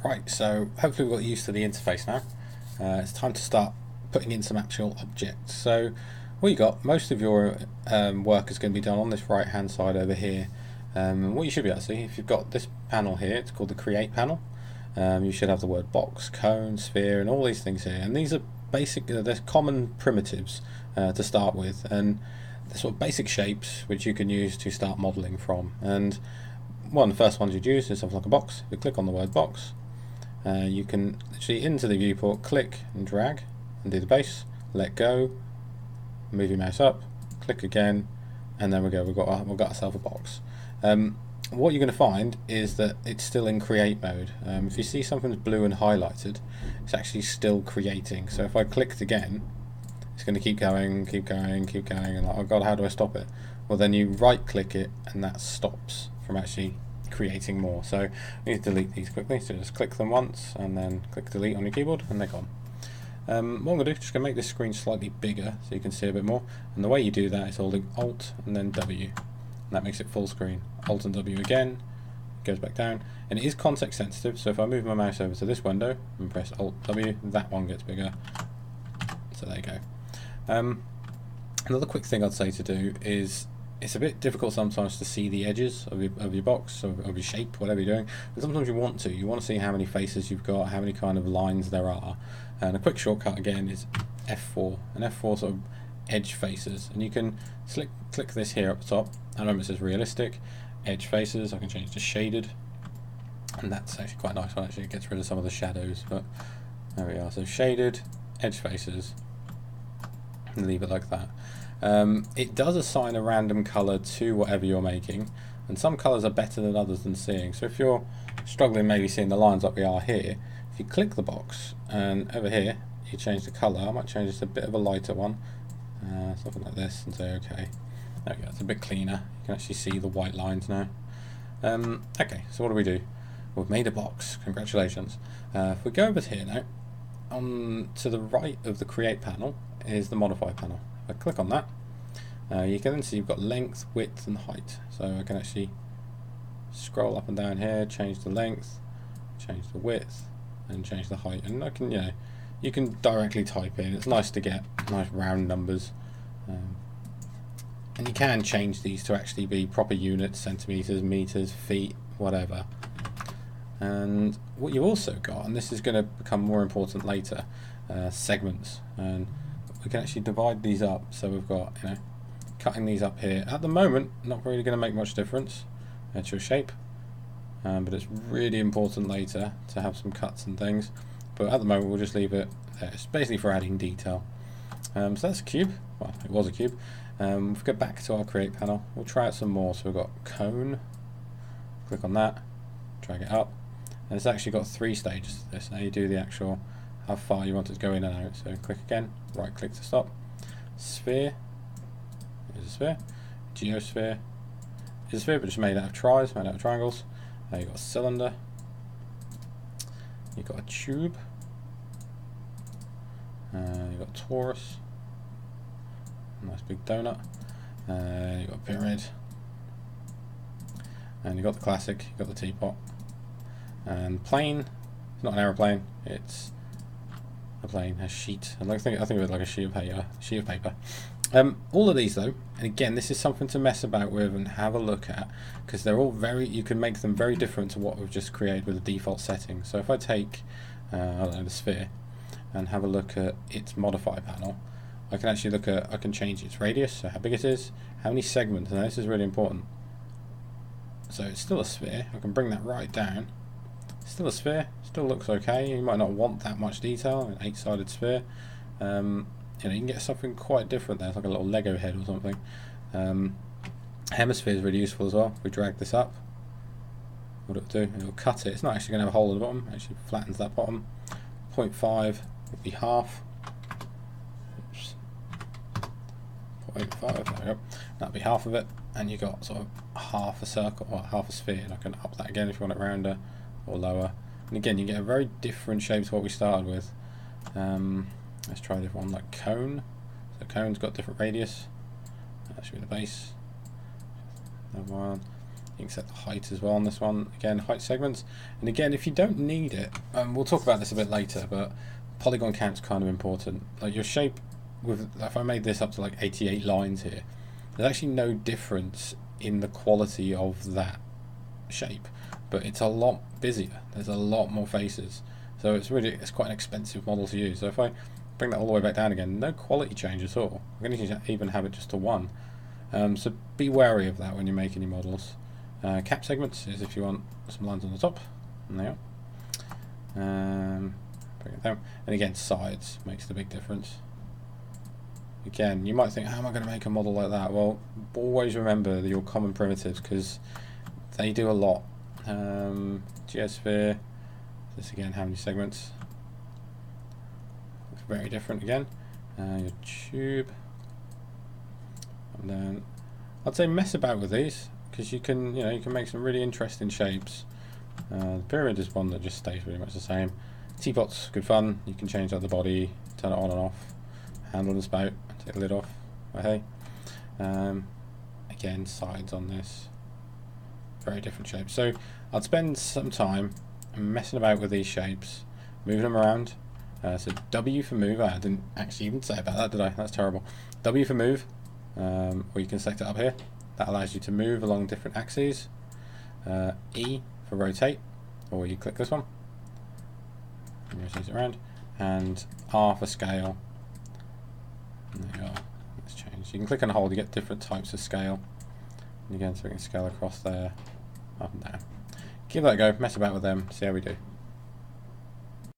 Right, so hopefully we've got used to the interface now. It's time to start putting in some actual objects. So what you got, most of your work is going to be done on this right hand side over here. What you should be able to see, if you've got this panel here, it's called the create panel. You should have the word box, cone, sphere, and all these things here. And these are basic, they're common primitives to start with, and they're sort of basic shapes which you can use to start modeling from. And one of the first ones you'd use is something like a box. If you click on the word box, you can literally into the viewport click and drag and do the base, let go, move your mouse up, click again, and then we've got ourselves a box. What you're going to find is that it's still in create mode. If you see something's blue and highlighted, it's actually still creating. So if I clicked again, it's going to keep going, and like, oh god, how do I stop it? Well, then you right click it and that stops from actually creating more. So we need to delete these quickly, so just click them once and then click delete on your keyboard and they're gone. What I'm going to do is just going to make this screen slightly bigger so you can see a bit more, and the way you do that is holding Alt and then W, and that makes it full screen. Alt and W again, it goes back down, and it is context sensitive, so if I move my mouse over to this window and press Alt W, that one gets bigger. So there you go. Another quick thing I'd say to do is, it's a bit difficult sometimes to see the edges of your box, of your shape, whatever you're doing. But sometimes you want to see how many faces you've got, how many kind of lines there are. And a quick shortcut again is F4, and F4 sort of edge faces. And you can click this here up the top. I remember it says realistic, edge faces. I can change to shaded, and that's actually quite nice. Actually, it gets rid of some of the shadows. But there we are. So shaded, edge faces, and leave it like that. It does assign a random colour to whatever you're making, and some colours are better than others than seeing. So if you're struggling maybe seeing the lines like we are here, if you click the box and over here you change the colour, I might change it to a bit of a lighter one, something like this, and say OK. There we go, it's a bit cleaner. You can actually see the white lines now. Okay, so what do? We've made a box, congratulations. If we go over here now, on to the right of the create panel is the modify panel. If I click on that, you can then see you've got length, width and height. So I can actually scroll up and down here, change the length, change the width and change the height, and I can, you can directly type in. It's nice to get nice round numbers, and you can change these to actually be proper units, centimeters, meters, feet, whatever. And what you've also got, and this is going to become more important later, segments, and we can actually divide these up. So we've got, cutting these up here. At the moment, not really going to make much difference to your shape, but it's really important later to have some cuts and things. But at the moment, we'll just leave it there. It's basically for adding detail. So that's a cube. Well, it was a cube. If we go back to our create panel, we'll try out some more. So we've got cone. Click on that, drag it up, and it's actually got 3 stages to this. Now you do the actual how far you want it to go in and out. So click again, right click to stop. Sphere is a sphere. Geosphere is a sphere, but just made out of tries, made out of triangles. You've got a cylinder. You've got a tube. You've got a torus. Nice big donut. You've got a pyramid. And you've got the classic, you've got the teapot. And plane, it's not an aeroplane, it's a plane, a sheet. I think of it like a sheet of paper. All of these though, and again, this is something to mess about with and have a look at, because they're all you can make them very different to what we've just created with the default settings. So if I take, I don't know, the sphere, and have a look at its modify panel, I can actually I can change its radius, so how big it is, how many segments, and this is really important. So it's still a sphere, I can bring that right down. Still a sphere, still looks okay. You might not want that much detail, an 8-sided sphere. You can get something quite different there. It's like a little Lego head or something. Hemisphere is really useful as well. If we drag this up, what it'll do, it'll cut it. It's not actually going to have a hole at the bottom, it actually flattens that bottom. 0.5 would be half. Oops. 0.5, there we go. That'll be half of it, and you got sort of half a circle, or half a sphere, and I can up that again if you want it rounder or lower. And again, you get a very different shape to what we started with. Let's try a different one, like cone. So cone's got different radius. That should be the base. Another one. You can set the height as well on this one. Again, height segments. And again, if you don't need it, we'll talk about this a bit later, but polygon count's kind of important. Like your shape, with if I made this up to like 88 lines here, there's actually no difference in the quality of that shape, but it's a lot busier. There's a lot more faces, so it's quite an expensive model to use. So if I bring that all the way back down again, no quality change at all. I'm going to even have it just to 1. So be wary of that when you make any models. Cap segments is if you want some lines on the top. And there. Bring it down. And again, sides makes the big difference. Again, you might think, how am I going to make a model like that? Well, always remember your common primitives, because they do a lot. Geosphere, this again, how many segments? Looks very different again. Your tube. And then I'd say mess about with these, because you can make some really interesting shapes. The pyramid is one that just stays pretty much the same. Teapot's good fun. You can change out the body, turn it on and off, handle and spout, take the lid off. Okay. Again, sides on this, very different shapes. So I'd spend some time messing about with these shapes, moving them around. So W for move. I didn't actually even say about that, did I? That's terrible. W for move, or you can select it up here. That allows you to move along different axes. E for rotate, or you click this one and rotate it around, and R for scale. And there you are. Let's change. You can click and hold, you get different types of scale. And again, so we can scale across there, up and down. Give that a go, mess about with them, see how we do.